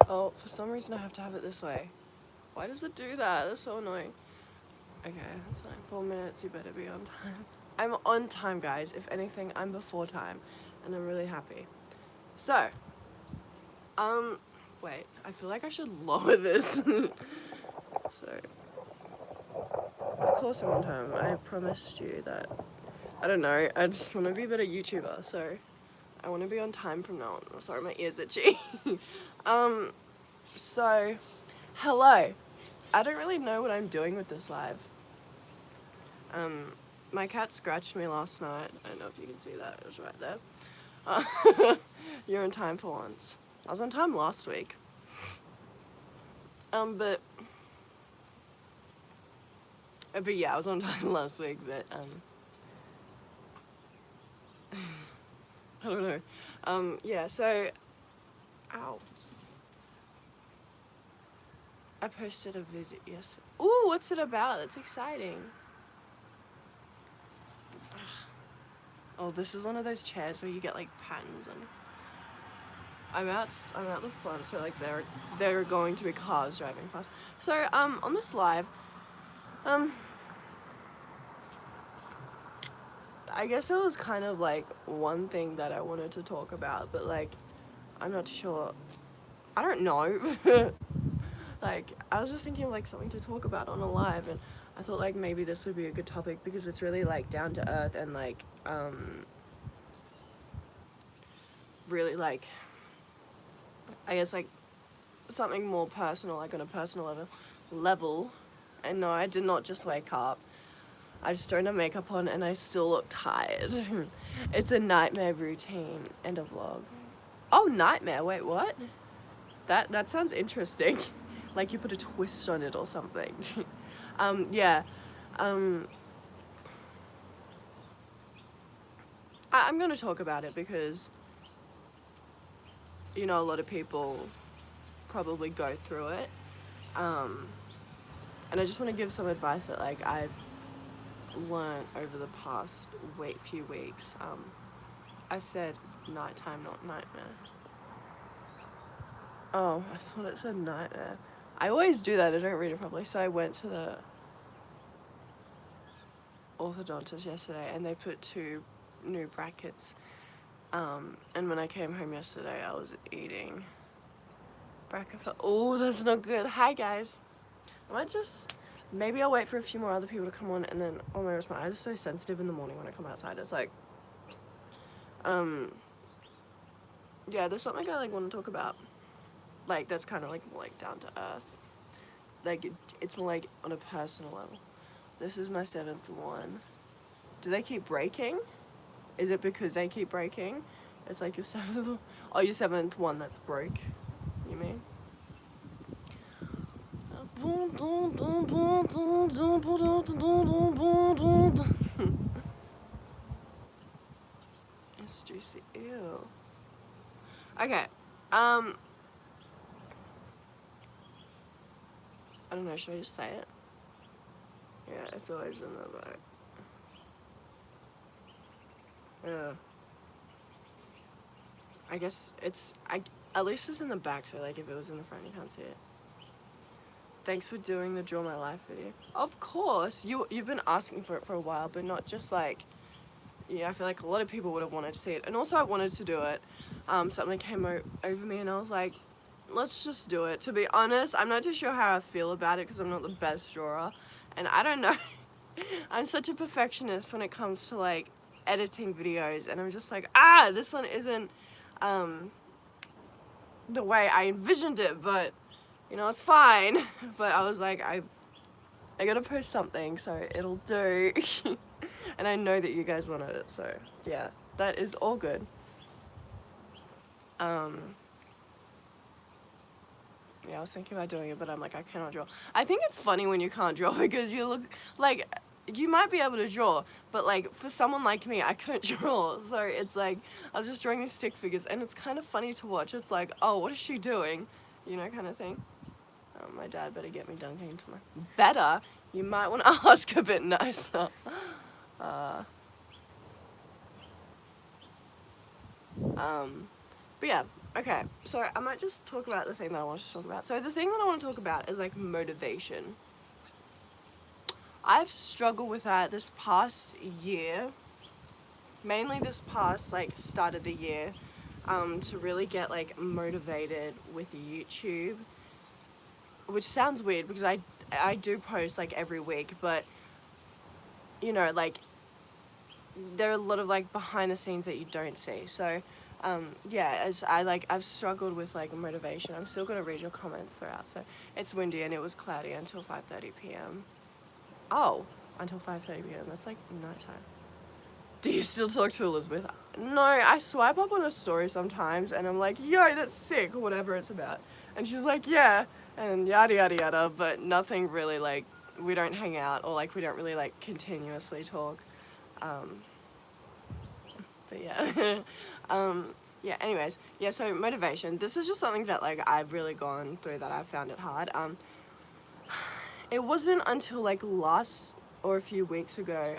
Oh, for some reason I have to have it this way. Why does it do that? That's so annoying. Okay, that's fine. 4 minutes, you better be on time. I'm on time, guys. If anything, I'm before time. And I'm really happy. So, wait. I feel like I should lower this. So, of course I'm on time. I promised you that. I don't know. I just want to be a better YouTuber, so I want to be on time from now on. I'm sorry, my ears itchy. So, hello. I don't really know what I'm doing with this live. My cat scratched me last night. I don't know if you can see that. It was right there. You're on time for once. I was on time last week. But yeah, I was on time last week, but, I don't know. Yeah, so, ow. I posted a video yesterday. Ooh, what's it about? It's exciting. Oh, this is one of those chairs where you get like patterns on. I'm out the front, so like there are going to be cars driving past. So on this live, I guess it was kind of like one thing that I wanted to talk about, but like I'm not sure. I don't know. Like I was just thinking of like something to talk about on a live, and I thought like maybe this would be a good topic because it's really like down to earth and like really like I guess like something more personal, like on a personal level. And no, I did not just wake up. I just don't have makeup on and I still look tired. It's a nightmare routine and a vlog. Oh, nightmare, wait, what? That sounds interesting. Like you put a twist on it or something. Yeah. I'm gonna talk about it because, you know, a lot of people probably go through it. And I just want to give some advice that like I've learned over the past few weeks. I said nighttime, not nightmare. Oh, I thought it said nightmare. I always do that, I don't read it properly. So I went to the orthodontist yesterday and they put 2 new brackets. And when I came home yesterday, I was eating bracket for, oh, that's not good. Hi guys. I might just, maybe I'll wait for a few more other people to come on and then, oh my gosh, my eyes are so sensitive in the morning when I come outside. It's like, yeah, there's something I like want to talk about. Like, that's kind of like more like down to earth. Like, it's more like on a personal level. This is my 7th one. Do they keep breaking? Is it because they keep breaking? It's like your 7th, oh, your 7th one that's broke, you mean? It's juicy, ew. Okay, I don't know, should I just say it? Yeah, it's always in the back. Yeah. I guess it's, at least it's in the back, so like if it was in the front you can't see it. Thanks for doing the Draw My Life video. Of course, you've been asking for it for a while, but not just like, yeah, I feel like a lot of people would have wanted to see it. And also I wanted to do it. Something came over me and I was like, let's just do it. To be honest, I'm not too sure how I feel about it because I'm not the best drawer. And I don't know, I'm such a perfectionist when it comes to like editing videos. And I'm just like, this one isn't the way I envisioned it, but you know, it's fine. But I was like, I gotta post something, so it'll do. And I know that you guys wanted it, so yeah, that is all good. Yeah, I was thinking about doing it, but I'm like, I cannot draw. I think it's funny when you can't draw because you look like, you might be able to draw, but like for someone like me, I couldn't draw. So it's like, I was just drawing these stick figures and it's kind of funny to watch. It's like, oh, what is she doing? You know, kind of thing. My dad better get me dunking into my... Better? You might want to ask a bit nicer. But yeah, okay, so I might just talk about the thing that I want to talk about. So the thing that I want to talk about is like motivation. I've struggled with that this past year, mainly this past like start of the year, to really get like motivated with YouTube, which sounds weird because I do post like every week, but you know, like there are a lot of like behind the scenes that you don't see. So yeah, as I've struggled with like motivation. I'm still gonna read your comments throughout. So it's windy and it was cloudy until 5:30 p.m. Oh, until 5:30 p.m. That's like nighttime. Do you still talk to Elizabeth? No, I swipe up on a story sometimes and I'm like, yo, that's sick, or whatever it's about. And she's like, yeah, and yada yada yada, but nothing really like, we don't hang out or like we don't really like continuously talk. But yeah. Yeah, anyways, yeah, so motivation. This is just something that like I've really gone through that I've found it hard. It wasn't until like last or a few weeks ago,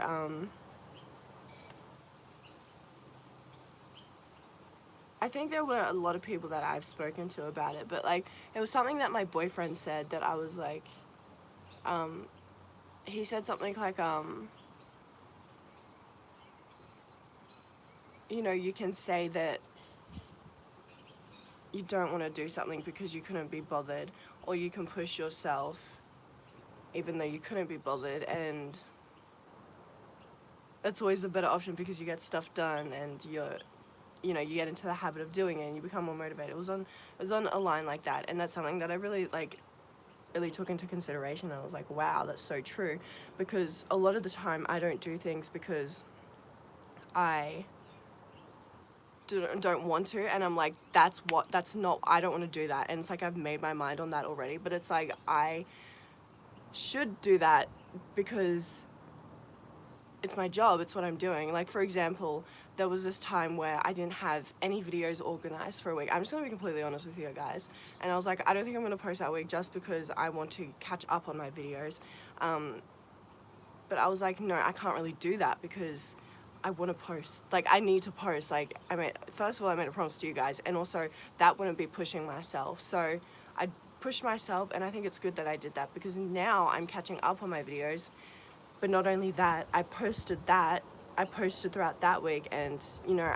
I think there were a lot of people that I've spoken to about it, but like it was something that my boyfriend said that I was like, he said something like, you know, you can say that you don't want to do something because you couldn't be bothered, or you can push yourself even though you couldn't be bothered, and that's always the better option because you get stuff done and you know, you get into the habit of doing it and you become more motivated. It was on a line like that, and that's something that I really took into consideration. I was like, wow, that's so true, because a lot of the time I don't do things because I don't want to, and I'm like, I don't want to do that, and it's like I've made my mind on that already, but it's like I should do that because it's my job, it's what I'm doing. Like, for example, there was this time where I didn't have any videos organized for a week. I'm just gonna be completely honest with you guys. And I was like, I don't think I'm gonna post that week just because I want to catch up on my videos. But I was like, no, I can't really do that because I want to post. Like, I need to post. Like, first of all, I made a promise to you guys, and also that wouldn't be pushing myself. So I pushed myself, and I think it's good that I did that because now I'm catching up on my videos. But not only that, I posted throughout that week, and you know,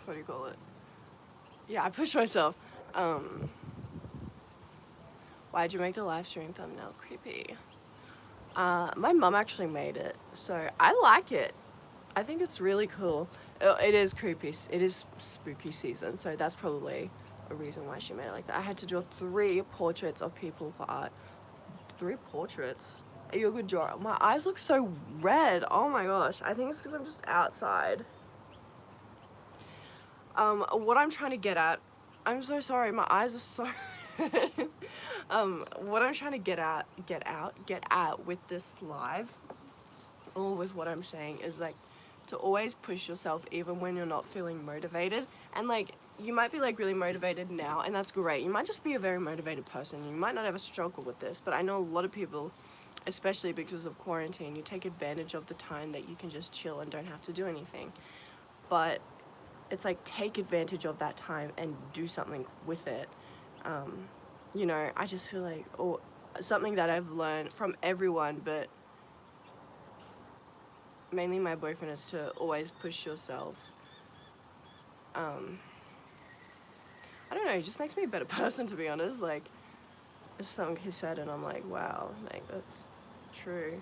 what do you call it? Yeah, I pushed myself. Why'd you make the live stream thumbnail creepy? My mum actually made it, so I like it. I think it's really cool. It is creepy. It is spooky season, so that's probably a reason why she made it like that. I had to draw 3 portraits of people for art. 3 portraits? Are you a good drawer? My eyes look so red. Oh my gosh. I think it's because I'm just outside. What I'm trying to get at, I'm so sorry, my eyes are so what I'm trying to get at with this live, or with what I'm saying, is like to always push yourself even when you're not feeling motivated. And like, you might be like really motivated now, and that's great. You might just be a very motivated person. You might not ever struggle with this, but I know a lot of people, especially because of quarantine, you take advantage of the time that you can just chill and don't have to do anything. But it's like, take advantage of that time and do something with it. You know, I just feel like, or something that I've learned from everyone, but mainly my boyfriend, is to always push yourself. I don't know, it just makes me a better person, to be honest. Like, it's something he said and I'm like, wow, like, that's true.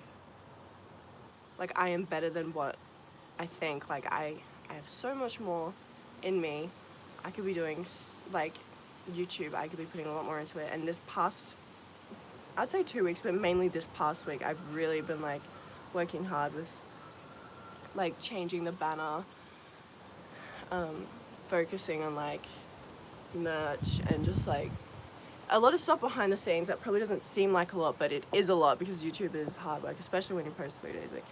Like, I am better than what I think. Like, I have so much more in me. I could be doing, like, YouTube, I could be putting a lot more into it. And this past, I'd say 2 weeks, but mainly this past week, I've really been, like, working hard with, like, changing the banner, focusing on, like, merch, and just, like, a lot of stuff behind the scenes that probably doesn't seem like a lot, but it is a lot because YouTube is hard work, especially when you post 3 days a week.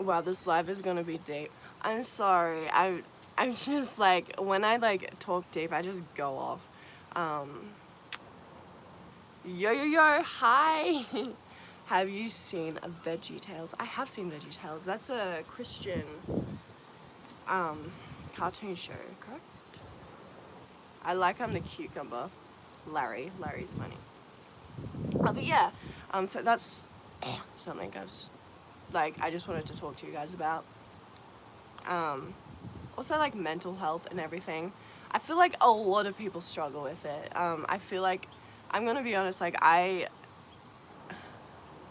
Wow, this live is gonna be deep. I'm sorry. I'm just like, when I like talk deep, I just go off. Yo, hi. have you seen VeggieTales? I have seen VeggieTales. That's a Christian cartoon show, correct? I like the cucumber. Larry's funny. But yeah, so that's something I just wanted to talk to you guys about. Also like mental health and everything. I feel like a lot of people struggle with it. I feel like, I'm gonna be honest, like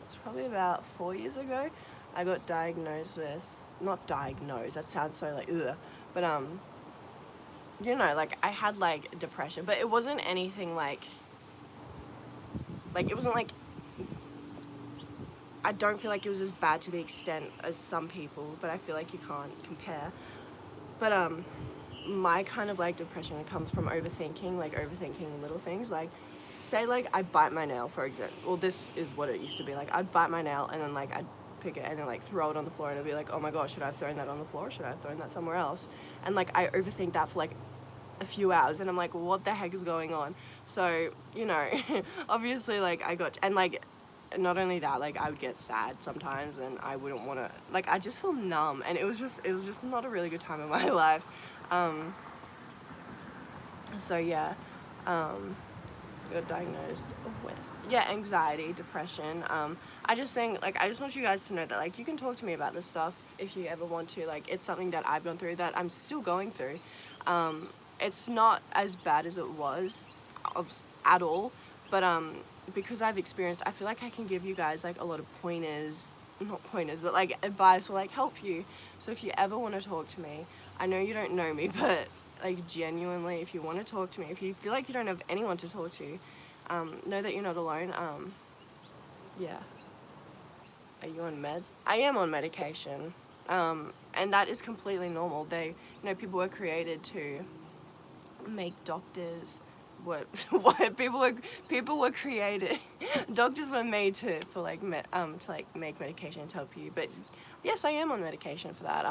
it's probably about 4 years ago, I got diagnosed with, not diagnosed, that sounds so like, ugh, but you know, like I had like depression, but it wasn't anything like it wasn't like, I don't feel like it was as bad to the extent as some people, but I feel like you can't compare. But my kind of like depression comes from overthinking little things. Like, say like I bite my nail, for example. Well, this is what it used to be. Like, I'd bite my nail and then like I'd pick it and then like throw it on the floor, and I'd be like, oh my gosh, should I have thrown that on the floor? Should I have thrown that somewhere else? And like I overthink that for like a few hours, and I'm like, what the heck is going on? So, you know, obviously like I got, and like not only that, like I would get sad sometimes and I wouldn't want to, like I just feel numb, and it was just not a really good time in my life. So yeah, got diagnosed with anxiety, depression. I just think, like, I just want you guys to know that like you can talk to me about this stuff if you ever want to. Like, it's something that I've gone through, that I'm still going through. It's not as bad as it was at all, but because I've experienced, I feel like I can give you guys like a lot of not pointers, but like advice, or like help you. So if you ever want to talk to me, I know you don't know me, but like genuinely, if you want to talk to me, if you feel like you don't have anyone to talk to, know that you're not alone. Yeah. Are you on meds? I am on medication, and that is completely normal. People were created to make doctors. What people were created. Doctors were made to make medication to help you. But yes, I am on medication for that.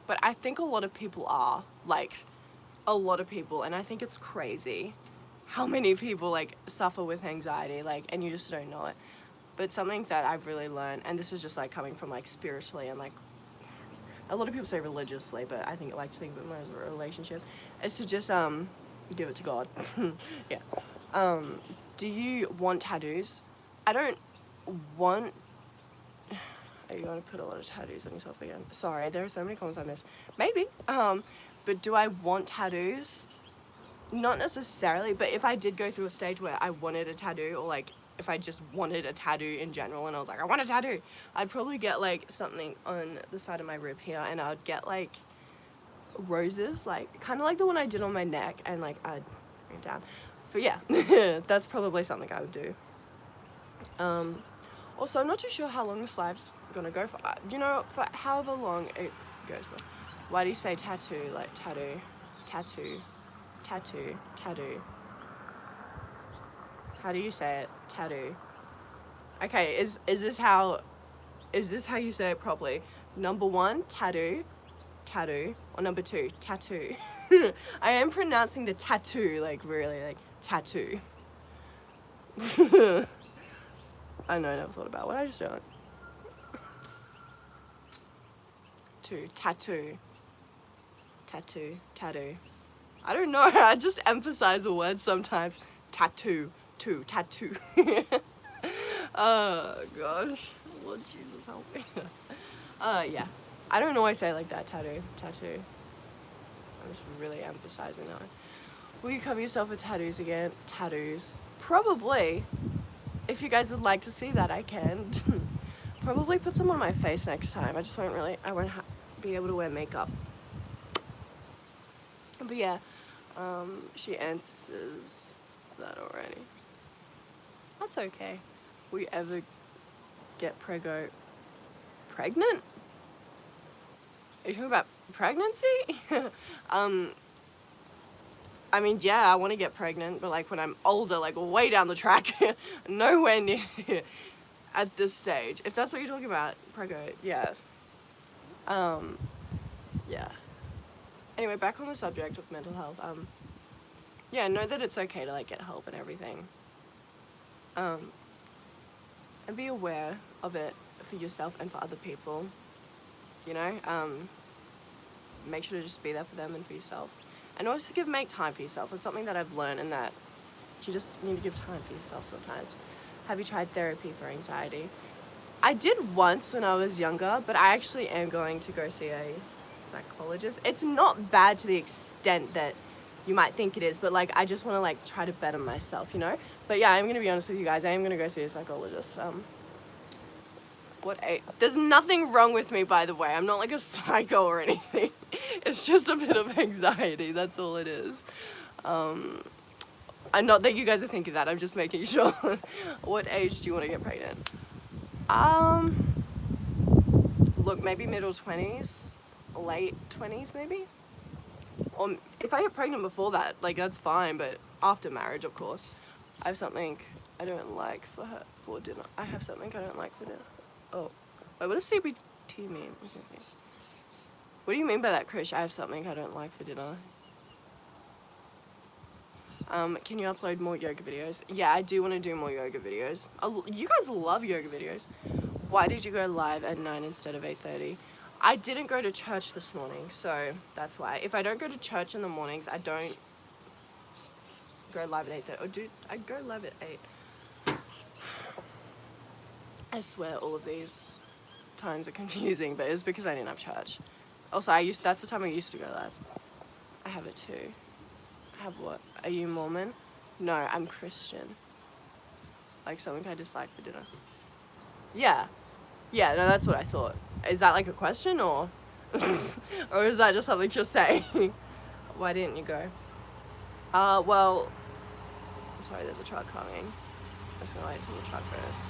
But I think a lot of people are, like, a lot of people, and I think it's crazy how many people like suffer with anxiety, like, and you just don't know it. But something that I've really learned, and this is just like coming from like spiritually and like, a lot of people say religiously, but I think I like to think of it more as a relationship, is to just give it to God. Yeah. Do you want tattoos? I don't want. Are you going to put a lot of tattoos on yourself again? Sorry, there are so many comments I missed. Maybe. But do I want tattoos? Not necessarily, but if I did go through a stage where I wanted a tattoo, or like if I just wanted a tattoo in general and I was like, I want a tattoo, I'd probably get like something on the side of my rib here, and I'd get like roses, like kind of like the one I did on my neck, and like I'd bring it down. But yeah, that's probably something I would do. Also, I'm not too sure how long this live's gonna go for. For however long it goes. Why do you say tattoo? Like tattoo, tattoo, tattoo, tattoo. How do you say it? Tattoo. Okay, is this how you say it properly? Number 1, tattoo, tattoo, or number 2, tattoo. I am pronouncing the tattoo like really like tattoo. I know, I never thought about what I just done. Tattoo. Tattoo. Tattoo. I don't know, I just emphasize the word sometimes. Tattoo. Tattoo. Oh gosh. Lord Jesus help me. Yeah. I don't always say it like that. Tattoo. I'm just really emphasizing that one. Will you cover yourself with tattoos again? Tattoos. Probably. If you guys would like to see that, I can. Probably put some on my face next time. I won't be able to wear makeup. But yeah, she answers that already. That's okay. Will you ever get pregnant? Are you talking about pregnancy? I mean, yeah, I want to get pregnant, but like when I'm older, like way down the track, nowhere near at this stage. If that's what you're talking about, yeah. Yeah. Anyway, back on the subject of mental health. Yeah, know that it's okay to like get help and everything. And be aware of it for yourself and for other people, you know. Make sure to just be there for them and for yourself, and also make time for yourself. It's something that I've learned, and that you just need to give time for yourself sometimes. Have you tried therapy for anxiety? I did once when I was younger, but I actually am going to go see a psychologist. It's not bad to the extent that you might think it is, but like I just want to like try to better myself, you know. But yeah, I'm gonna be honest with you guys. I am gonna go see a psychologist. There's nothing wrong with me, by the way. I'm not like a psycho or anything. It's just a bit of anxiety. That's all it is. And not that you guys are thinking that. I'm just making sure. What age do you want to get pregnant? Look, maybe middle 20s, late 20s, maybe. Or if I get pregnant before that, like that's fine. But after marriage, of course. I have something I don't like for dinner. I have something I don't like for dinner. Oh, wait, what does CBT mean? Okay. What do you mean by that, Krish? I have something I don't like for dinner. Can you upload more yoga videos? Yeah, I do want to do more yoga videos. You guys love yoga videos. Why did you go live at 9 instead of 8:30? I didn't go to church this morning, so that's why. If I don't go to church in the mornings, I don't go live at 8:30. Or do I go live at 8? I swear all of these times are confusing, but it's because I didn't have church. Also, that's the time I used to go live. I have it too. I have what? Are you Mormon? No, I'm Christian. Like something I dislike for dinner. Yeah. Yeah, no, that's what I thought. Is that like a question or or is that just something you're saying? Why didn't you go? Well, I'm sorry, there's a truck coming. I'm just gonna wait for the truck first.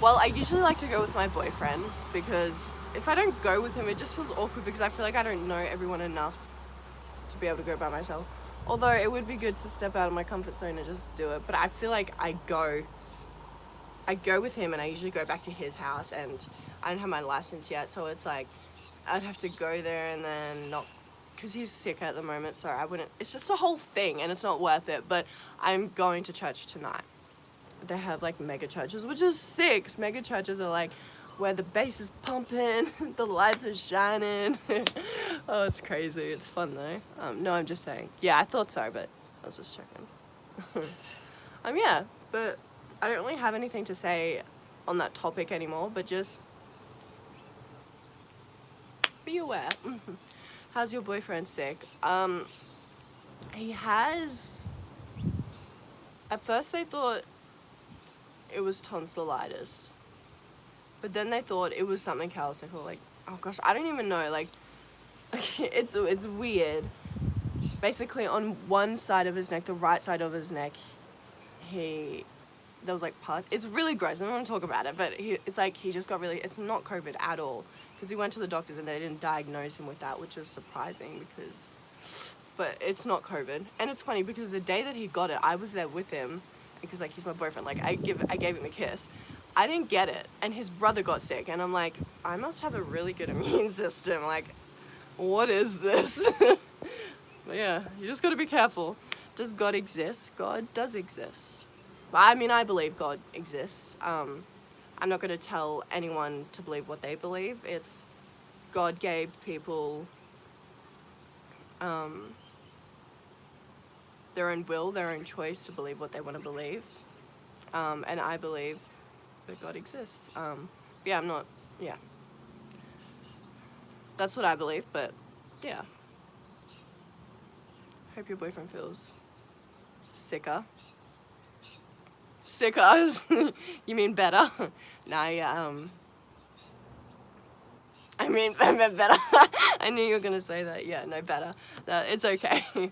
Well, I usually like to go with my boyfriend because if I don't go with him, it just feels awkward because I feel like I don't know everyone enough to be able to go by myself. Although it would be good to step out of my comfort zone and just do it. But I feel like I go with him and I usually go back to his house, and I don't have my license yet. So it's like I'd have to go there and then not, because he's sick at the moment. So I wouldn't, it's just a whole thing and it's not worth it. But I'm going to church tonight. They have like mega churches, which is sick. Mega churches are like where the bass is pumping, the lights are shining. Oh, it's crazy. It's fun though. No, I'm just saying. Yeah, I thought so, but I was just checking. Yeah, but I don't really have anything to say on that topic anymore, but just be aware. How's your boyfriend sick? He has, at first they thought it was tonsillitis, but then they thought it was something else. They thought like, oh gosh, I don't even know, like, it's weird. Basically on one side of his neck, the right side of his neck, there was like pus. It's really gross, I don't want to talk about it, but it's like he just got really, it's not COVID at all, because he went to the doctors and they didn't diagnose him with that, which was surprising but it's not COVID. And it's funny because the day that he got it, I was there with him, because like he's my boyfriend, like I gave him a kiss. I didn't get it, and his brother got sick, and I'm like, I must have a really good immune system, like what is this? But yeah, you just gotta be careful. Does God exist? God does exist. I mean, I believe God exists. I'm not gonna tell anyone to believe what they believe. It's God gave people their own will, their own choice to believe what they want to believe. And I believe that God exists. Yeah, yeah. That's what I believe, but yeah. Hope your boyfriend feels sicker. Sicker? You mean better? Nah, yeah, I meant better. I knew you were gonna say that. Yeah, no, better. It's okay.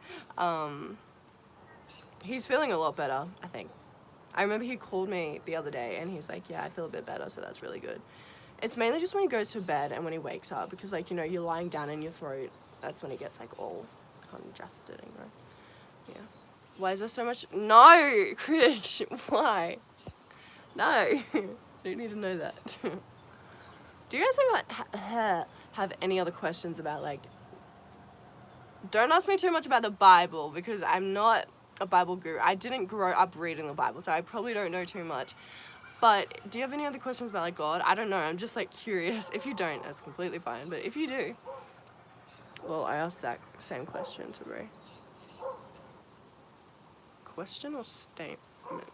He's feeling a lot better, I think. I remember he called me the other day and he's like, yeah, I feel a bit better, so that's really good. It's mainly just when he goes to bed and when he wakes up, because like, you know, you're lying down in your throat, that's when he gets like all congested, you know. Yeah. Why is there so much? No, Krish, why? No, you don't need to know that. Do you guys have any other questions about like don't ask me too much about the Bible because I'm not a Bible guru. I didn't grow up reading the Bible, so I probably don't know too much. But do you have any other questions about like God? I don't know. I'm just like curious. If you don't, that's completely fine. But if you do, well, I asked that same question to Ray. Question or statement?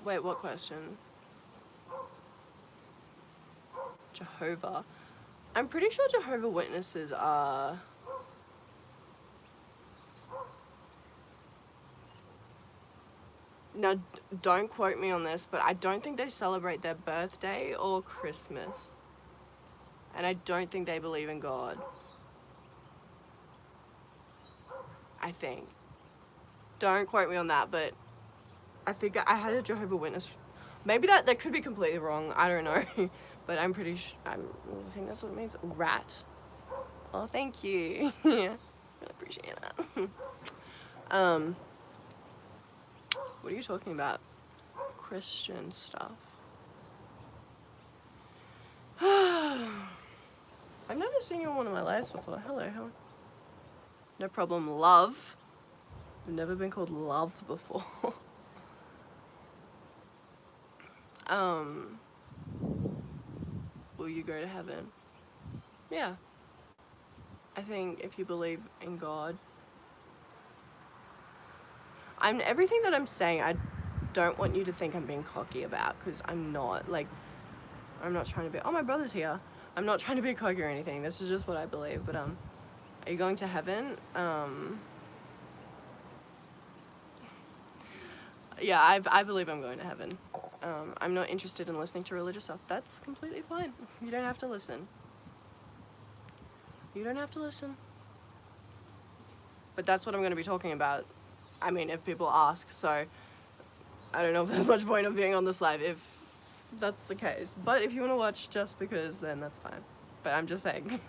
Wait, what question? Jehovah. I'm pretty sure Jehovah Witnesses are... Now, don't quote me on this, but I don't think they celebrate their birthday or Christmas. And I don't think they believe in God. I think. Don't quote me on that, but I think I had a Jehovah Witness. Maybe that could be completely wrong. I don't know. But I'm pretty sure. I think that's what it means. Rat. Oh, thank you. Yeah, really appreciate that. What are you talking about? Christian stuff. I've never seen you on one of my lives before. Hello, how? No problem, love. I've never been called love before. Will you go to heaven? Yeah. I think if you believe in God, everything that I'm saying, I don't want you to think I'm being cocky about, because I'm not. Like, I'm not trying to be, oh, my brother's here. I'm not trying to be cocky or anything. This is just what I believe. But, are you going to heaven? Yeah, I believe I'm going to heaven. I'm not interested in listening to religious stuff. That's completely fine. You don't have to listen. You don't have to listen. But that's what I'm going to be talking about. I mean, if people ask, so I don't know if there's much point of being on this live if that's the case. But if you want to watch just because, then that's fine. But I'm just saying.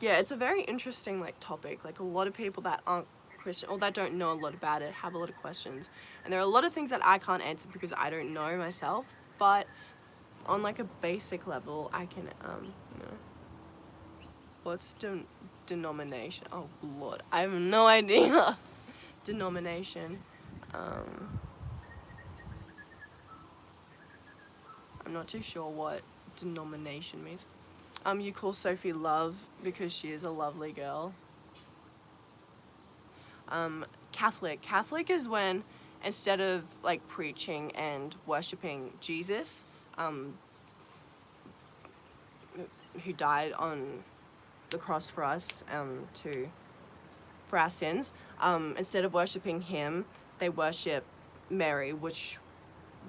Yeah, it's a very interesting, like, topic. Like, a lot of people that aren't Christian, or that don't know a lot about it, have a lot of questions. And there are a lot of things that I can't answer because I don't know myself. But on, like, a basic level, I can, you know. What's denomination? Oh, Lord. I have no idea. Denomination. I'm not too sure what denomination means. You call Sophie Love because she is a lovely girl. Catholic. Catholic is when, instead of, like, preaching and worshipping Jesus, who died on the cross for us, for our sins, instead of worshipping him, they worship Mary, which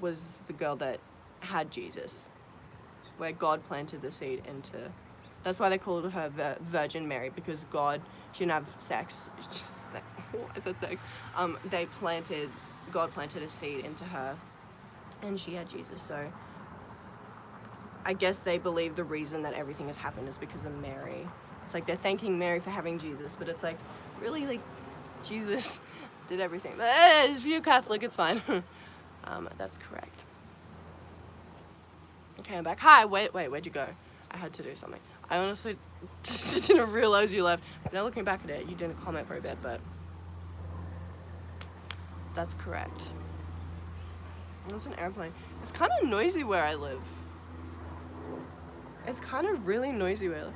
was the girl that had Jesus, where God planted the seed into. That's why they called her Virgin Mary, because God, she didn't have sex. I said sex. God planted a seed into her, and she had Jesus. So I guess they believe the reason that everything has happened is because of Mary. It's like they're thanking Mary for having Jesus, but it's like, really, like, Jesus did everything. But if you're Catholic, it's fine. That's correct. Okay, I'm back. Hi, wait, where'd you go? I had to do something. I honestly didn't realize you left. But now looking back at it, you didn't comment for a bit, but that's correct. There's an airplane. It's kind of noisy where I live. It's kind of really noisy where I live.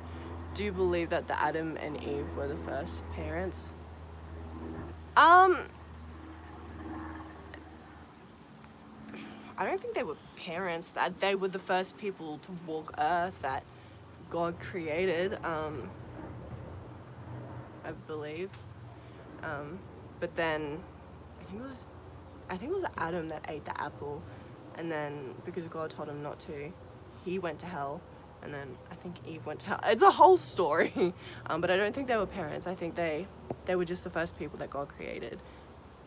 Do you believe that the Adam and Eve were the first parents? I don't think they were parents. That they were the first people to walk Earth that God created. I believe. But then I think it was Adam that ate the apple, and then because God told him not to, he went to hell, and then I think Eve went to hell. It's a whole story. But I don't think they were parents. I think they were just the first people that God created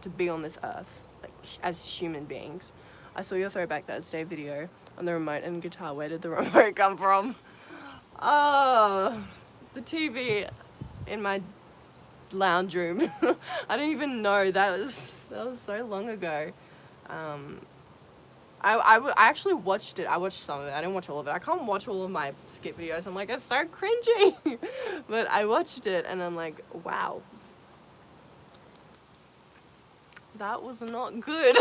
to be on this earth, like, as human beings. I saw your Throwback Thursday video on the remote and guitar. Where did the remote come from? Oh, the TV in my lounge room. I don't even know. That was so long ago. I actually watched it. I watched some of it. I didn't watch all of it. I can't watch all of my skit videos. I'm like, it's so cringy. But I watched it and I'm like, wow. That was not good.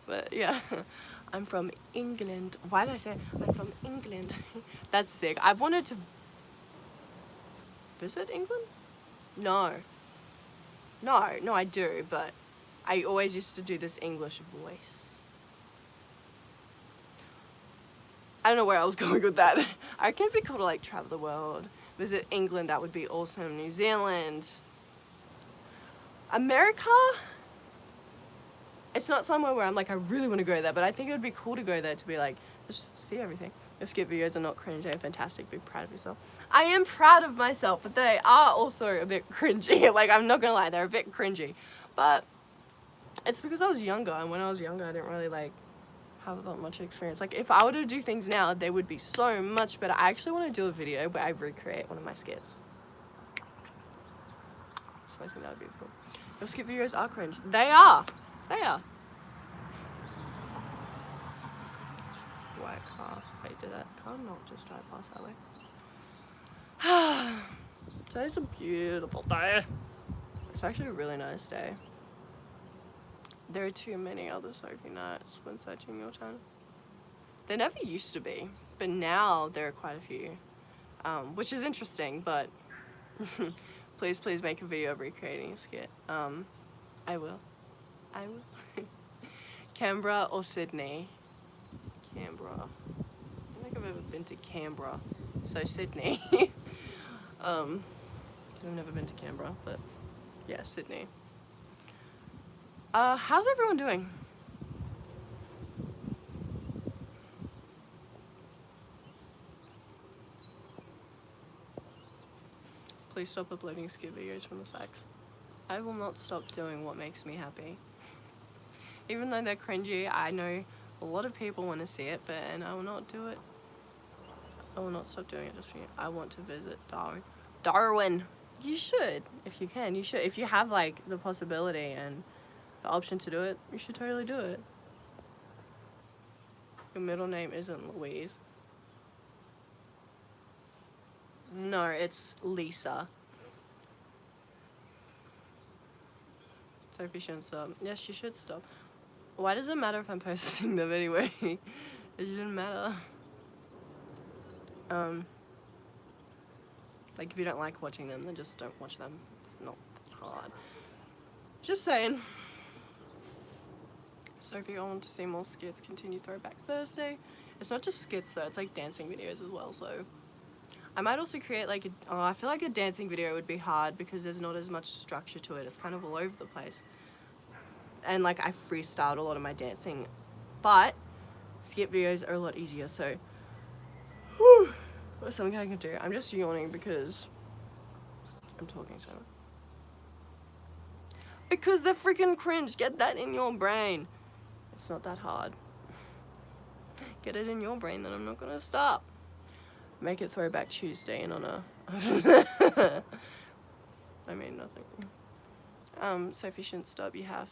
But yeah, I'm from England. Why did I say I'm from England? That's sick. I've wanted to visit England? No, I do, but I always used to do this English voice. I don't know where I was going with that. I reckon it'd be cool to like travel the world, visit England. That would be awesome. New Zealand, America. It's not somewhere where I'm like, I really want to go there, but I think it would be cool to go there to be like, just see everything. Your skit videos are not cringe, they're fantastic. Be proud of yourself. I am proud of myself, but they are also a bit cringy. Like, I'm not gonna lie, they're a bit cringy. But it's because I was younger, and when I was younger, I didn't really like have that much experience. Like, if I were to do things now, they would be so much better. I actually want to do a video where I recreate one of my skits. So I think that would be cool. Your skit videos are cringe. They are. They are. White car. Wait, did that car not just drive past that way? Today's a beautiful day. It's actually a really nice day. There are too many other Sophie nights when searching your channel. There never used to be, but now there are quite a few, which is interesting, but please make a video of recreating a skit. I will. Canberra or Sydney? Canberra. I don't think I've ever been to Canberra, so Sydney. I've never been to Canberra, but yeah, Sydney. How's everyone doing? Please stop uploading skit videos from the sex. I will not stop doing what makes me happy. Even though they're cringy, I know a lot of people want to see it, and I will not do it. I will not stop doing it just for you. I want to visit Darwin. You should, if you can. You should. If you have like the possibility and the option to do it, you should totally do it. Your middle name isn't Louise. No, it's Lisa. Sophie shouldn't stop. Yes, she should stop. Why does it matter if I'm posting them anyway? It shouldn't matter. Like, if you don't like watching them, then just don't watch them. It's not hard. Just saying. Sophie, I want to see more skits. Continue Throwback Thursday. It's not just skits though, it's like dancing videos as well, so I might also create like I feel like a dancing video would be hard because there's not as much structure to it. It's kind of all over the place. And like I freestyled a lot of my dancing, but skit videos are a lot easier, so whew, that's something I can do. I'm just yawning because I'm talking so much. Because they're freaking cringe. Get that in your brain. It's not that hard. Get it in your brain, then I'm not gonna stop. Make it Throwback Tuesday in honor. I mean nothing. Sophie shouldn't stop. You have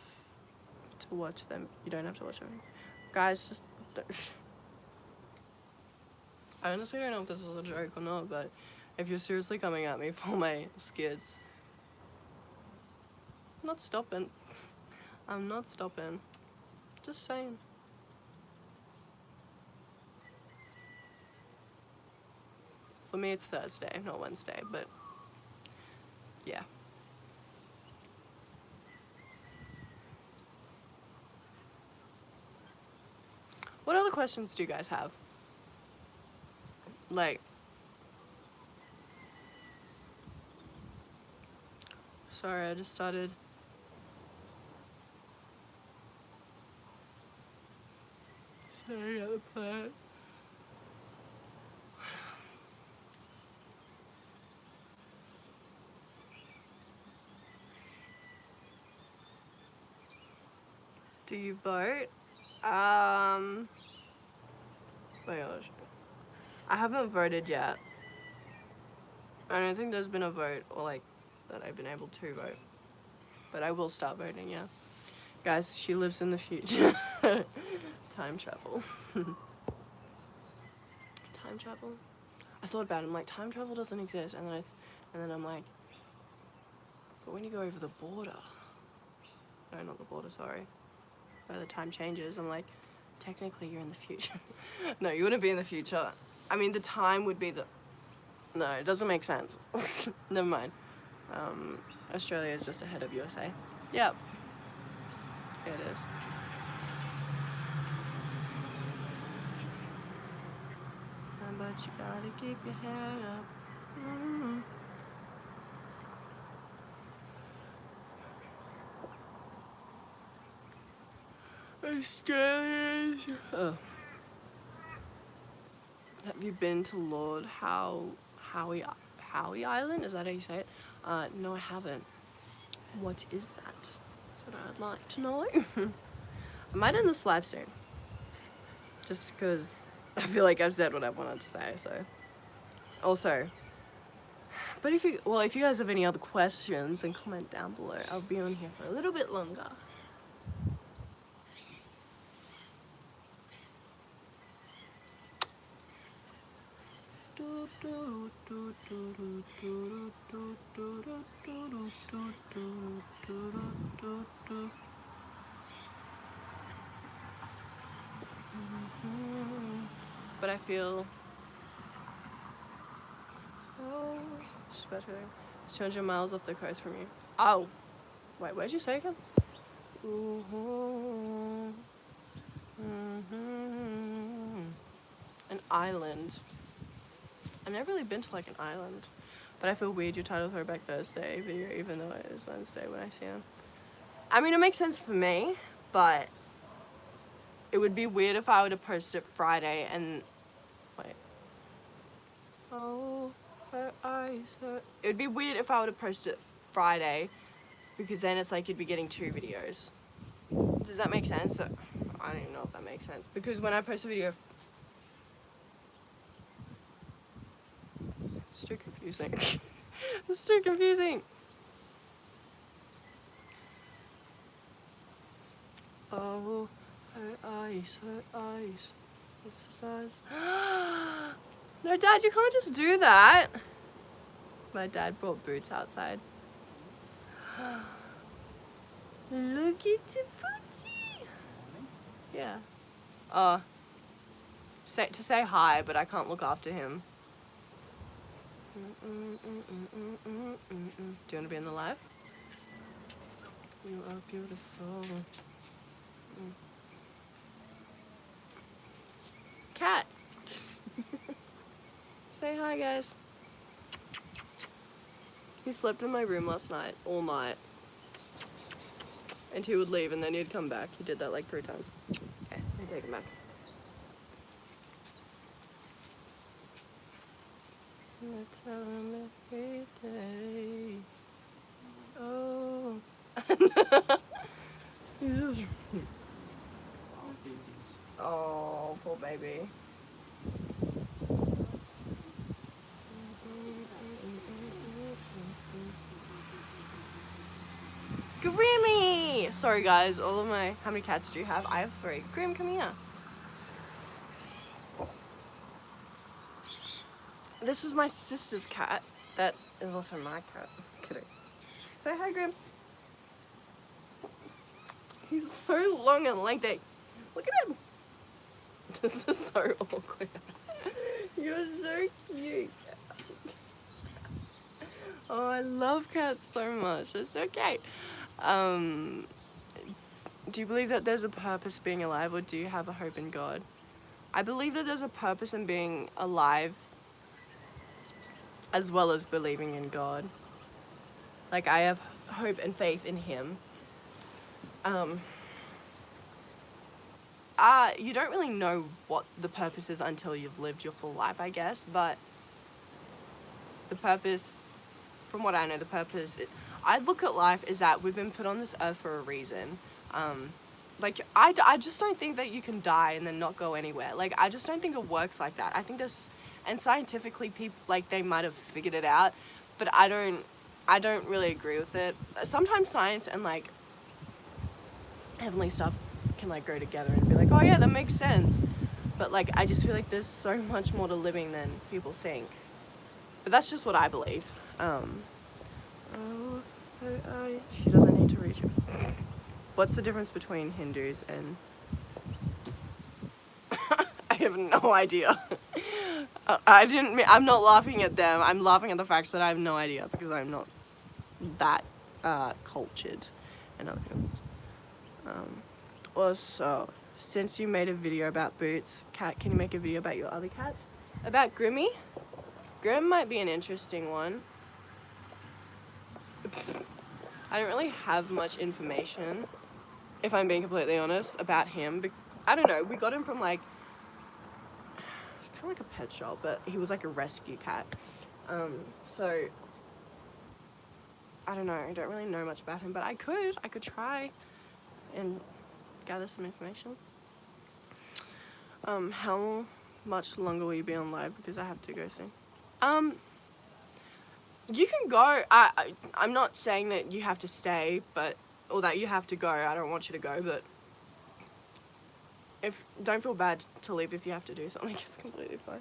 to watch them. You don't have to watch them. Guys, just don't. I honestly don't know if this is a joke or not, but if you're seriously coming at me for my skits, I'm not stopping. I'm not stopping. Just saying. For me, it's Thursday, not Wednesday, but yeah. What other questions do you guys have? Like, sorry, I just started. Sorry, at the plant. Do you vote? Oh my gosh. I haven't voted yet. I don't think there's been a vote or like that I've been able to vote. But I will start voting, yeah. Guys, she lives in the future. time travel. Time travel? I thought about it, I'm like, time travel doesn't exist, and then I'm like, but when you go over the border, no, not the border, sorry, where the time changes, I'm like, technically you're in the future. No, you wouldn't be in the future. I mean, the time would be the, no, it doesn't make sense. Never mind. Australia is just ahead of USA. Yep. It is. But you gotta keep your head up. Australia. Oh. Have you been to Lord Howe Island? Is that how you say it? No, I haven't. What is that? That's what I'd like to know. I might end this live soon. Just because I feel like I've said what I wanted to say, so. Also, but if you guys have any other questions, then comment down below. I'll be on here for a little bit longer. But I feel it's 200 miles off the coast from you. Oh, wait, where'd you say again? An island. I've never really been to like an island, but I feel weird you titled Throwback Thursday video even though it is Wednesday when I see them. I mean, it makes sense for me, but it would be weird if I were to post it Friday and wait. Oh, her eyes hurt. It would be weird if I were to post it Friday, because then it's like you'd be getting 2 videos. Does that make sense? I don't even know if that makes sense, because when I post a video, it's too confusing. It's too confusing. Oh, her eyes, her eyes. It says, no, Dad, you can't just do that. My dad brought boots outside. Look at the booty. Yeah. To say hi, but I can't look after him. Do you want to be in the live? You are beautiful. Cat. Say hi, guys. He slept in my room last night, all night. And he would leave and then he'd come back. He did that like 3 times. Okay, let me take him back. I tell him every day. Oh. He's just... Oh, poor baby. Grimmy! Sorry guys, all of my... How many cats do you have? I have 3. Grim, come here. This is my sister's cat. That is also my cat. Kidding. Say hi, Grim. He's so long and lengthy. Look at him. This is so awkward. You're so cute. Oh, I love cats so much. They're so cute. Do you believe that there's a purpose being alive, or do you have a hope in God? I believe that there's a purpose in being alive, as well as believing in God. Like, I have hope and faith in Him. You don't really know what the purpose is until you've lived your full life, I guess, but the purpose, from what I know, the purpose, I look at life is that we've been put on this earth for a reason. Like, I just don't think that you can die and then not go anywhere. Like, I just don't think it works like that. I think there's, and scientifically, people, like, they might have figured it out, but I don't really agree with it. Sometimes science and, like, heavenly stuff can like go together and be like, oh yeah, that makes sense. But like, I just feel like there's so much more to living than people think. But that's just what I believe. She doesn't need to reach it. What's the difference between Hindus and... I have no idea. I'm not laughing at them. I'm laughing at the fact that I have no idea because I'm not that cultured in other things. Also, since you made a video about Boots, Cat, can you make a video about your other cats? About Grimmy? Grim might be an interesting one. I don't really have much information, if I'm being completely honest, about him. I don't know, we got him from like, it's kind of like a pet shop, but he was like a rescue cat. So, I don't know, I don't really know much about him, but I could try and gather some information. How much longer will you be on live? Because I have to go soon. You can go. I'm not saying that you have to stay, or that you have to go. I don't want you to go, but don't feel bad to leave if you have to do something. It's completely fine.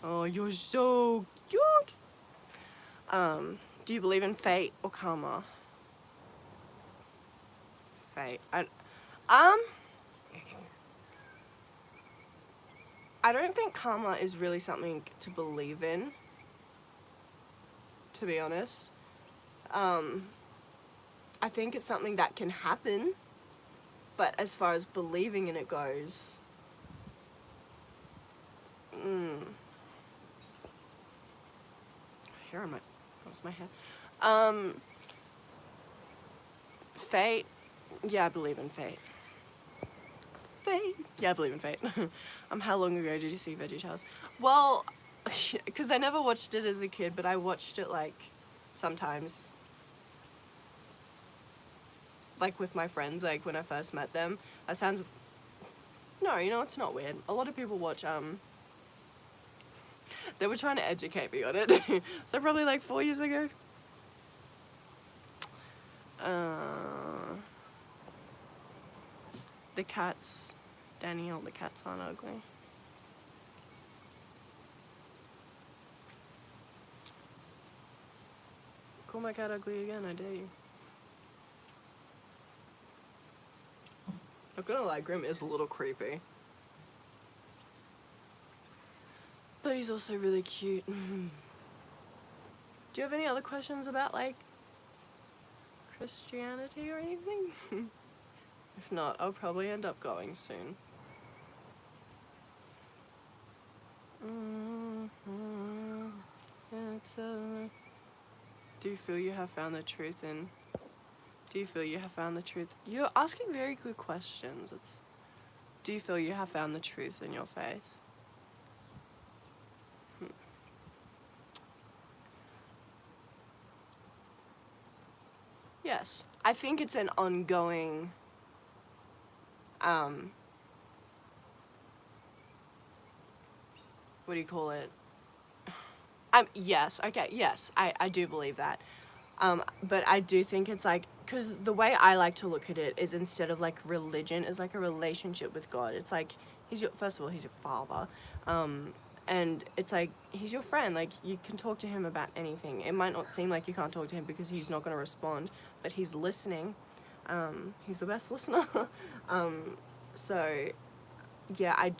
Oh, you're so cute. Do you believe in fate or karma? Fate. I don't think karma is really something to believe in, to be honest. I think it's something that can happen, but as far as believing in it goes, here am I, what's my hair? Fate, yeah, I believe in fate. Fate, yeah, I believe in fate. How long ago did you see VeggieTales? Well, because I never watched it as a kid, but I watched it like sometimes, like with my friends, like when I first met them. That sounds, no, you know, it's not weird. A lot of people watch, they were trying to educate me on it. So probably like 4 years ago. The cats, Daniel, the cats aren't ugly. Call my cat ugly again, I dare you. I'm gonna lie, Grim is a little creepy. But he's also really cute. Do you have any other questions about, like, Christianity or anything? If not, I'll probably end up going soon. Do you feel you have found the truth in... Do you feel you have found the truth? You're asking very good questions. Do you feel you have found the truth in your faith? Yes. I think it's an ongoing... what do you call it? Yes, okay, yes, I do believe that. But I do think it's like, because the way I like to look at it is, instead of like religion, is like a relationship with God. It's like, first of all, he's your father. And it's like, he's your friend. Like, you can talk to him about anything. It might not seem like you can't talk to him because he's not going to respond, but he's listening. He's the best listener. So yeah, I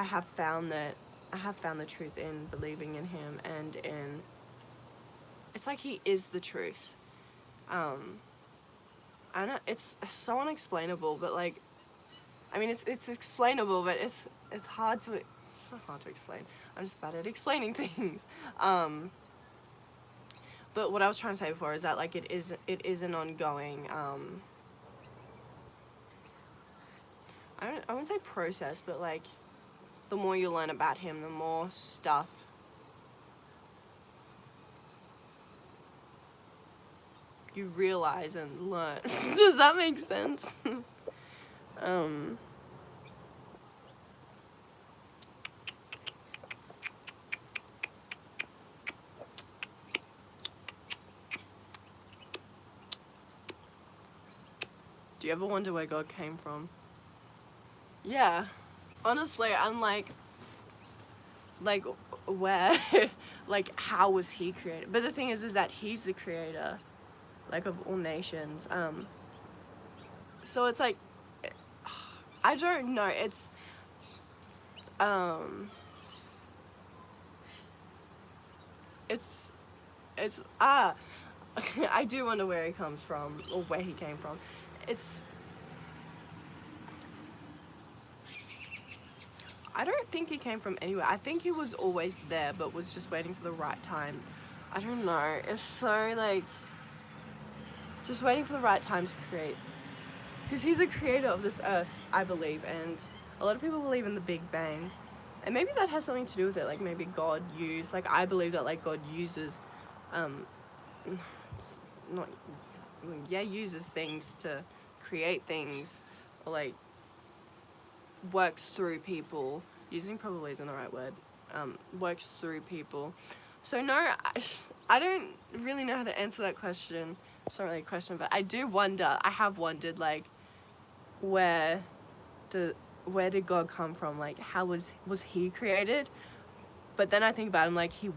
have found the truth in believing in him, and it's like he is the truth. I know it's so unexplainable, but like, I mean, it's explainable, but it's hard to, it's not hard to explain. I'm just bad at explaining things. But what I was trying to say before is that, like, it is an ongoing, I wouldn't say process, but like, the more you learn about him, the more stuff you realize and learn. Does that make sense? Do you ever wonder where God came from? Yeah. Honestly, I'm like where, like, how was he created? But the thing is that he's the creator, like, of all nations. So it's like, I don't know. Um, it's, I do wonder where he comes from, or where he came from. I don't think he came from anywhere. I think he was always there, but was just waiting for the right time. I don't know. It's so, like, just waiting for the right time to create. Because he's a creator of this earth, I believe, and a lot of people believe in the Big Bang. And maybe that has something to do with it. Like, maybe God used, like, I believe that, like, God uses, not, yeah, uses things to create things, or, like, works through people. Using probably isn't the right word. Works through people. So no, I don't really know how to answer that question. It's not really a question, but I do wonder. I have wondered, like, where did God come from? Like, how was he created? But then I think about him, like, he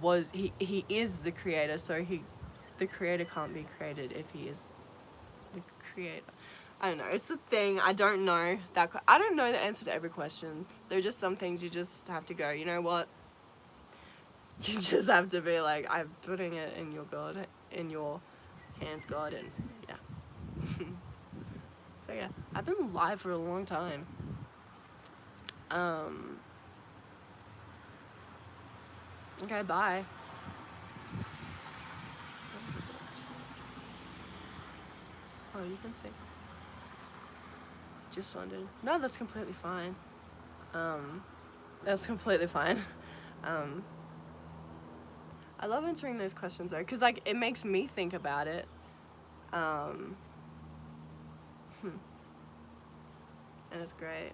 is the creator, so the creator can't be created if he is the creator. I don't know. It's a thing. I don't know I don't know the answer to every question. There are just some things you just have to go, you know what? You just have to be like, I'm putting it in your hands, God, and yeah. So yeah, I've been live for a long time. Okay, bye. Oh, you can see. Just wondered. No, that's completely fine. That's completely fine. I love answering those questions though, because, like, it makes me think about it. And it's great.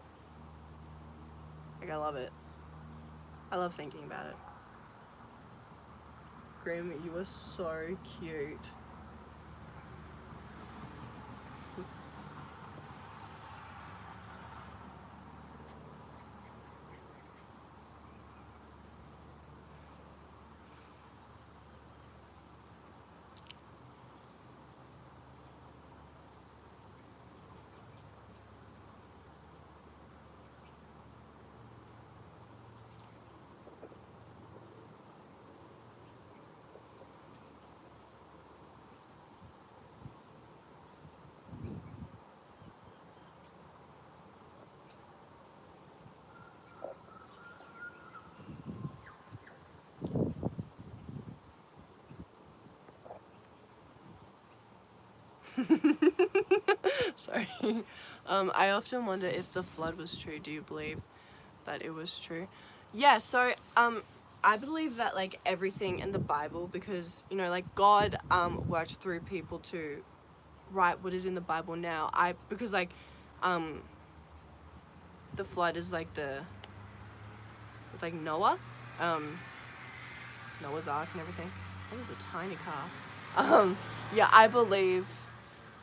Like, I love it. I love thinking about it. Grim, you are so cute. Sorry. I often wonder if the flood was true. Do you believe that it was true? Yeah, so, I believe that, like, everything in the Bible, because, you know, like, God, worked through people to write what is in the Bible now. Because, like, the flood is, like, with, like, Noah, Noah's Ark and everything. That was a tiny car. Yeah, I believe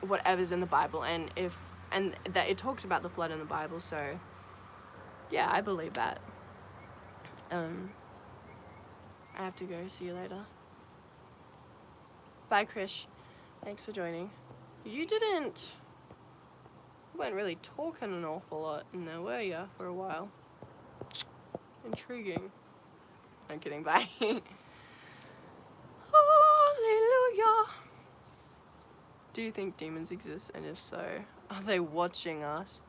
whatever's in the Bible, and that it talks about the flood in the Bible, so yeah, I believe that. I have to go. See you later. Bye, Krish. Thanks for joining. You weren't really talking an awful lot in there, were you, for a while? Intriguing. I'm kidding, bye. Hallelujah. Do you think demons exist, and if so, are they watching us?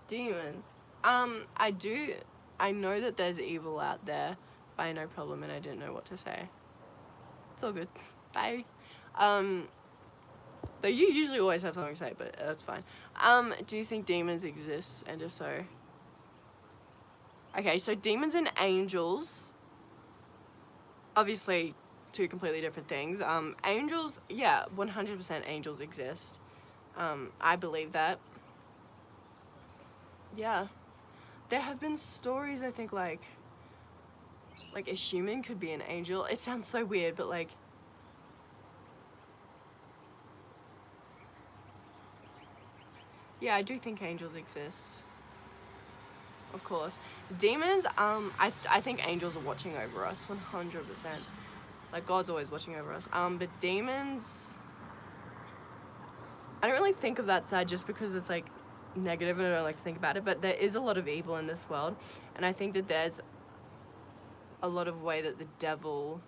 Demons. I do. I know that there's evil out there, but I had no problem, and I didn't know what to say. It's all good. Bye. Though you usually always have something to say, but that's fine. Do you think demons exist, and if so? Okay, so demons and angels, obviously two completely different things. Angels, yeah, 100% angels exist. I believe that. Yeah. There have been stories, I think, like a human could be an angel. It sounds so weird, but, like, Yeah, I do think angels exist. Of course. Demons, I think angels are watching over us 100%. Like, God's always watching over us. But demons, I don't really think of that side just because it's like negative and I don't like to think about it, but there is a lot of evil in this world, and I think that there's a lot of way that the devil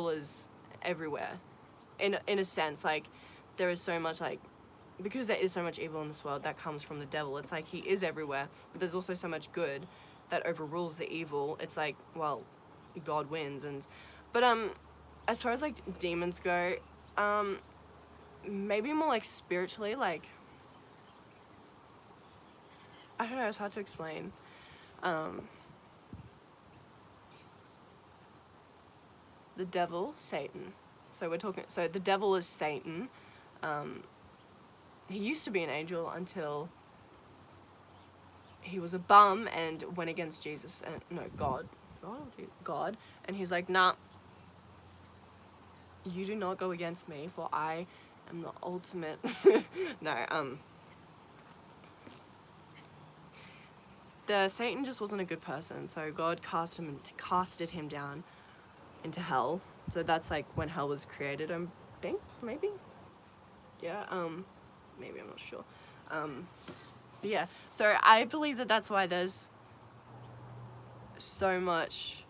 is everywhere in a sense. Like, there is so much, like, because there is so much evil in this world that comes from the devil, it's like he is everywhere, but there's also so much good that overrules the evil. It's like, well, God wins. But as far as like demons go, maybe more like spiritually, like, I don't know, it's hard to explain. The devil, Satan. So the devil is Satan. He used to be an angel until he was a bum and went against Jesus and God, and he's like, nah, you do not go against me, for I am the ultimate. No, the Satan just wasn't a good person, so God casted him down into hell. So that's like when hell was created, I think, maybe. Yeah, maybe, I'm not sure. But yeah, so I believe that that's why there's so much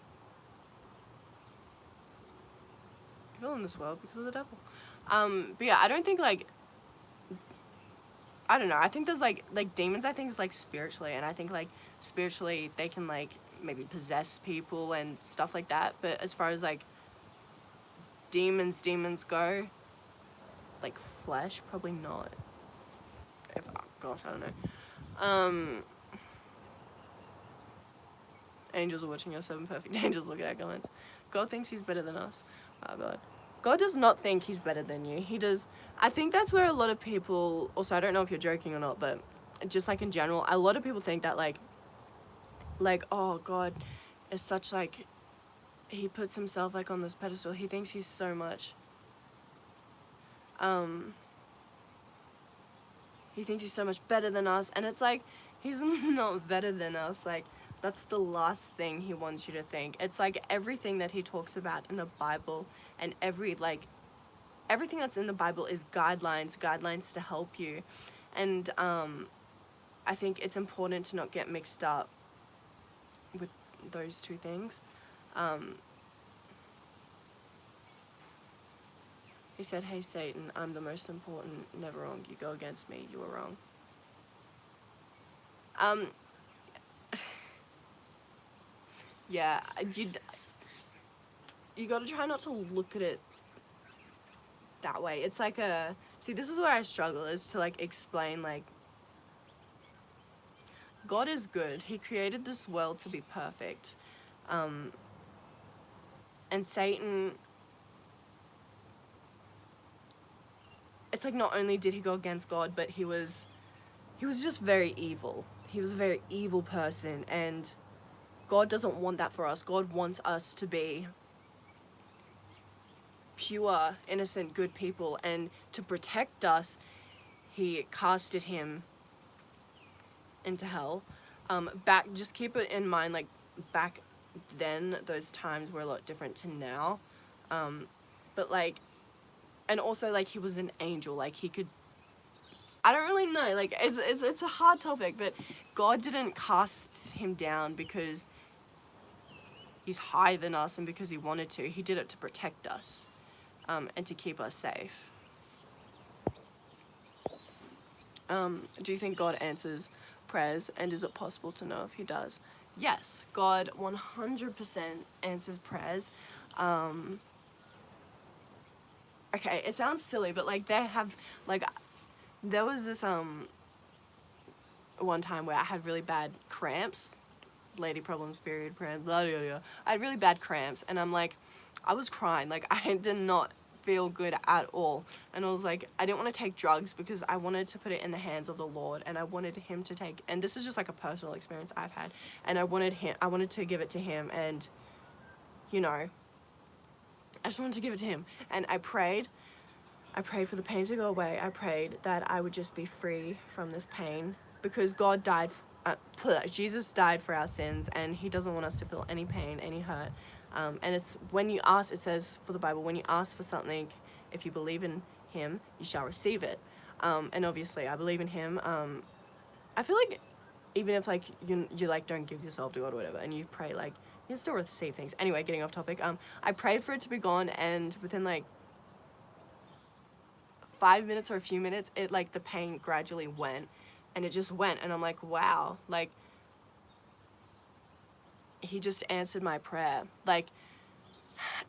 evil in this world, because of the devil. But yeah, I don't think, like, I don't know, I think there's like demons, I think is like spiritually, and I think like spiritually they can like maybe possess people and stuff like that, but as far as like demons go, like flesh, probably not. Oh gosh, I don't know. Angels are watching us, 7 perfect angels. Look at our comments. God thinks he's better than us. Oh God. God does not think he's better than you. He does. I think that's where a lot of people, also, I don't know if you're joking or not, but just like in general, a lot of people think that like, oh, God is such like, he puts himself like on this pedestal. He thinks he's so much. He thinks he's so much better than us, and it's like, he's not better than us. Like, that's the last thing he wants you to think. It's like everything that he talks about in the Bible, and everything that's in the Bible is guidelines to help you. And I think it's important to not get mixed up with those two things. He said, hey Satan, I'm the most important, never wrong. You go against me, you are wrong. Yeah, you gotta try not to look at it that way. It's like see, this is where I struggle, is to like explain, like, God is good. He created this world to be perfect. And Satan, it's like not only did he go against God, but he was just very evil. He was a very evil person, and God doesn't want that for us. God wants us to be pure, innocent, good people, and to protect us, he casted him into hell. Just keep it in mind, like, back then, those times were a lot different to now. But like, and also like, he was an angel, like he could, I don't really know, like, it's a hard topic, but God didn't cast him down because he's higher than us and because he wanted to. He did it to protect us, and to keep us safe. Do you think God answers prayers, and is it possible to know if he does? Yes, God 100% answers prayers. Okay, it sounds silly, but like, there was this one time where I had really bad cramps, lady problems, period, cramps, blah, blah, blah. I had really bad cramps, and I'm like, I was crying, like, I did not feel good at all, and I was like, I didn't want to take drugs because I wanted to put it in the hands of the Lord, and I wanted him to take, and this is just like a personal experience I've had, and I wanted to give it to him, and, you know, I just wanted to give it to him, and I prayed, I prayed for the pain to go away. I prayed that I would just be free from this pain, because God died, Jesus died for our sins, and he doesn't want us to feel any pain, any hurt. And it's when you ask, it says for the Bible, when you ask for something, if you believe in him, you shall receive it. And obviously I believe in him. I feel like even if like you like don't give yourself to God or whatever, and you pray, like you can still receive things. Anyway, getting off topic. I prayed for it to be gone, and within like 5 minutes or a few minutes, it like the pain gradually went, and it just went, and I'm like, wow, like he just answered my prayer. Like,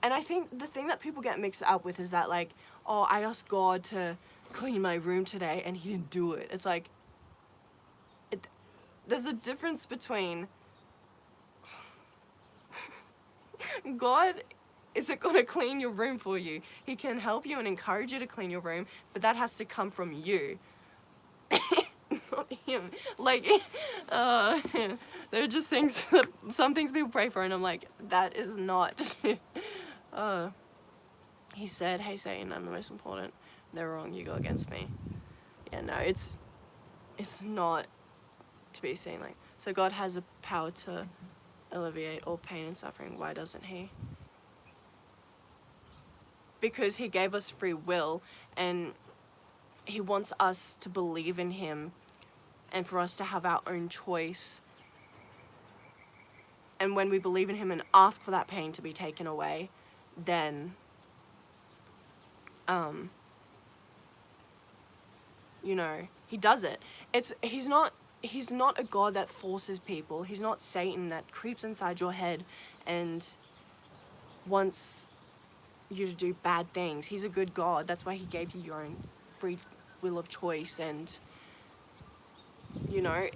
and I think the thing that people get mixed up with is that like, oh, I asked God to clean my room today and he didn't do it. It's like, there's a difference between God isn't going to clean your room for you. He can help you and encourage you to clean your room, but that has to come from you. Not him. Like, there are just things, some things people pray for, and I'm like, that is not. He said, hey Satan, I'm the most important. They're wrong, you go against me. Yeah, no, it's not to be seen like. So God has the power to alleviate all pain and suffering. Why doesn't he? Because he gave us free will, and he wants us to believe in him and for us to have our own choice. And when we believe in him and ask for that pain to be taken away, then you know, he does it. He's not a God that forces people. He's not Satan that creeps inside your head and wants you to do bad things. He's a good God. That's why he gave you your own free will of choice. And you know,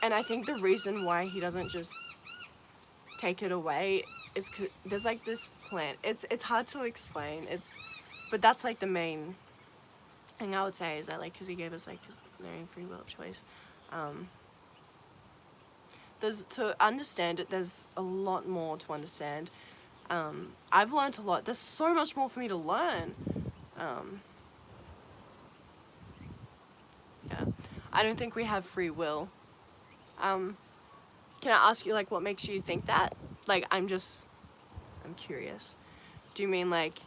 and I think the reason why he doesn't just take it away is 'cause there's like this plan. It's hard to explain. But that's like the main thing I would say, is that like, because he gave us like their own free will of choice. To understand it, there's a lot more to understand. I've learned a lot. There's so much more for me to learn. Yeah, I don't think we have free will. Can I ask you, like, what makes you think that? Like, I'm curious. Do you mean like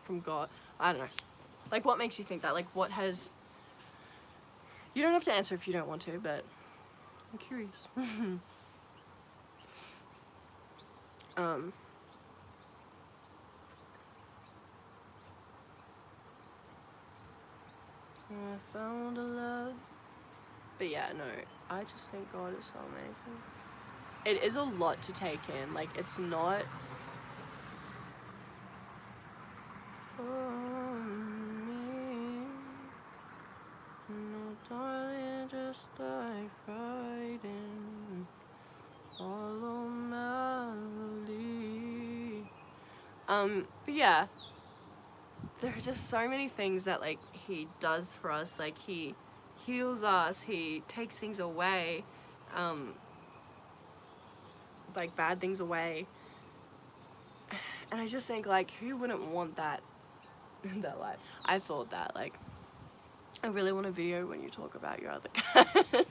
from God? I don't know. Like, what makes you think that? Like, what has... You don't have to answer if you don't want to, but I'm curious. I found a love. But yeah, no, I just think God is so amazing. It is a lot to take in. Like, it's not... No, darling, just like riding, follow melody. But yeah, there are just so many things that like he does for us. Like, he heals us, he takes things away, like bad things away. And I just think, like, who wouldn't want that in their life? I thought that, like, I really want a video when you talk about your other cats.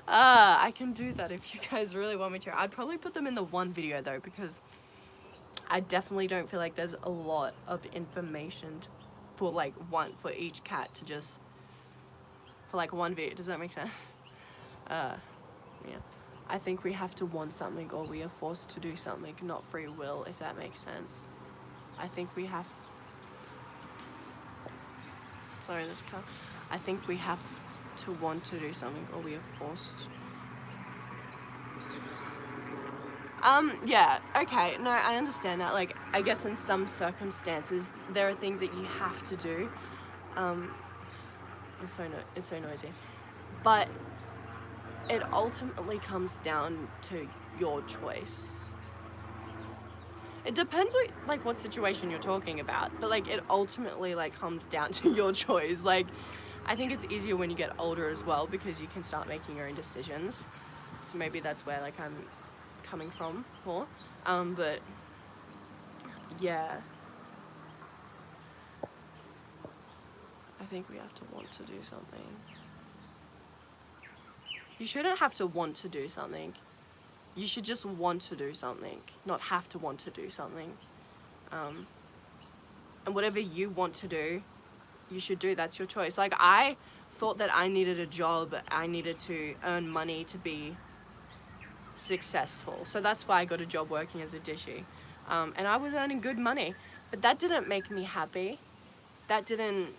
I can do that if you guys really want me to. I'd probably put them in the one video though, because I definitely don't feel like there's a lot of information for like for each cat to just, for like one video. Does that make sense? Yeah. I think we have to want something, or we are forced to do something, not free will, if that makes sense. I think we have... Sorry, this car. I think we have to want to do something, or we are forced. Yeah, okay, no, I understand that. Like, I guess in some circumstances, there are things that you have to do. It's so noisy. But it ultimately comes down to your choice. It depends what situation you're talking about, but like it ultimately like comes down to your choice. Like, I think it's easier when you get older as well, because you can start making your own decisions. So maybe that's where like I'm coming from more. But yeah, I think we have to want to do something. You shouldn't have to want to do something. You should just want to do something, not have to want to do something. And whatever you want to do, you should do. That's your choice. Like, I thought that I needed a job, I needed to earn money to be successful. So that's why I got a job working as a dishie. And I was earning good money, but that didn't make me happy. That didn't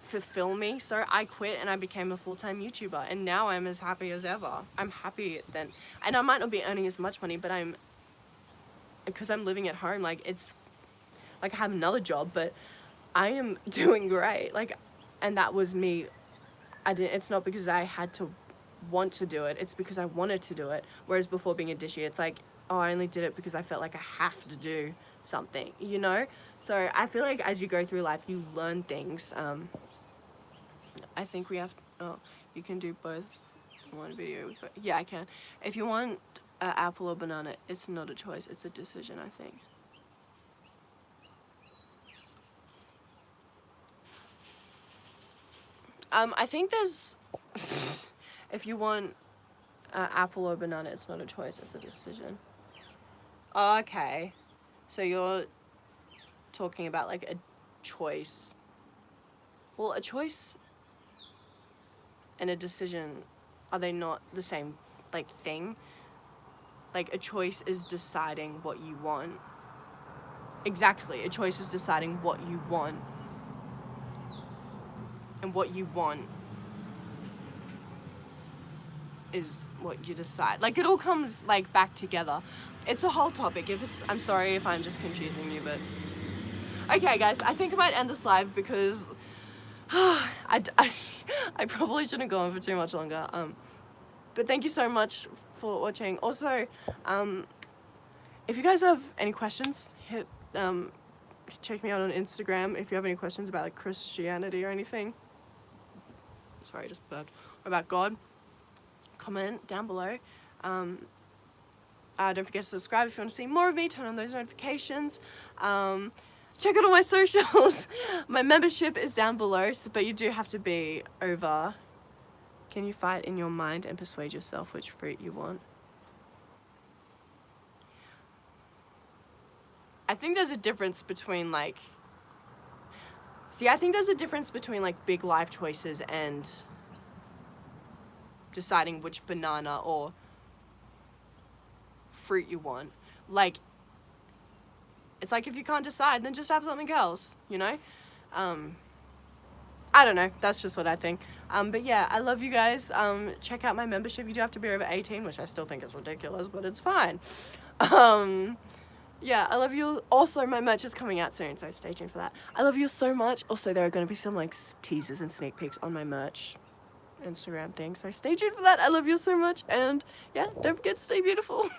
fulfill me. So I quit and I became a full-time YouTuber, and now I'm as happy as ever. I'm happy then. And I might not be earning as much money, but because I'm living at home, like, it's like I have another job, but I am doing great. Like, and that was me. It's not because I had to want to do it, it's because I wanted to do it. Whereas before being a dishie, it's like, oh, I only did it because I felt like I have to do something, you know? So I feel like as you go through life, you learn things. I think we have, you can do both in one video. Yeah, I can. If you want apple or banana, it's not a choice, it's a decision, I think. I think there's, if you want apple or banana, it's not a choice, it's a decision. Okay, so you're talking about like a choice. Well, a choice and a decision, are they not the same like thing? Like, a choice is deciding what you want. Exactly, a choice is deciding what you want. And what you want is what you decide. Like, it all comes like back together. It's a whole topic. I'm sorry if I'm just confusing you, but okay, guys, I think I might end this live because I probably shouldn't go on for too much longer. But thank you so much for watching. Also, if you guys have any questions, check me out on Instagram if you have any questions about like Christianity or anything. Sorry, I just burped. Or about God. Comment down below. Don't forget to subscribe if you want to see more of me. Turn on those notifications. Check out all my socials. My membership is down below, but you do have to be over. Can you fight in your mind and persuade yourself which fruit you want? I think there's a difference between like, I think there's a difference between like big life choices and deciding which banana or fruit you want. Like, it's like if you can't decide, then just have something else, you know? I don't know, that's just what I think. But yeah, I love you guys. Check out my membership. You do have to be over 18, which I still think is ridiculous, but it's fine. Yeah, I love you. Also, my merch is coming out soon, so stay tuned for that. I love you so much. Also, there are going to be some like teasers and sneak peeks on my merch Instagram thing, so stay tuned for that. I love you so much, and yeah, don't forget to stay beautiful.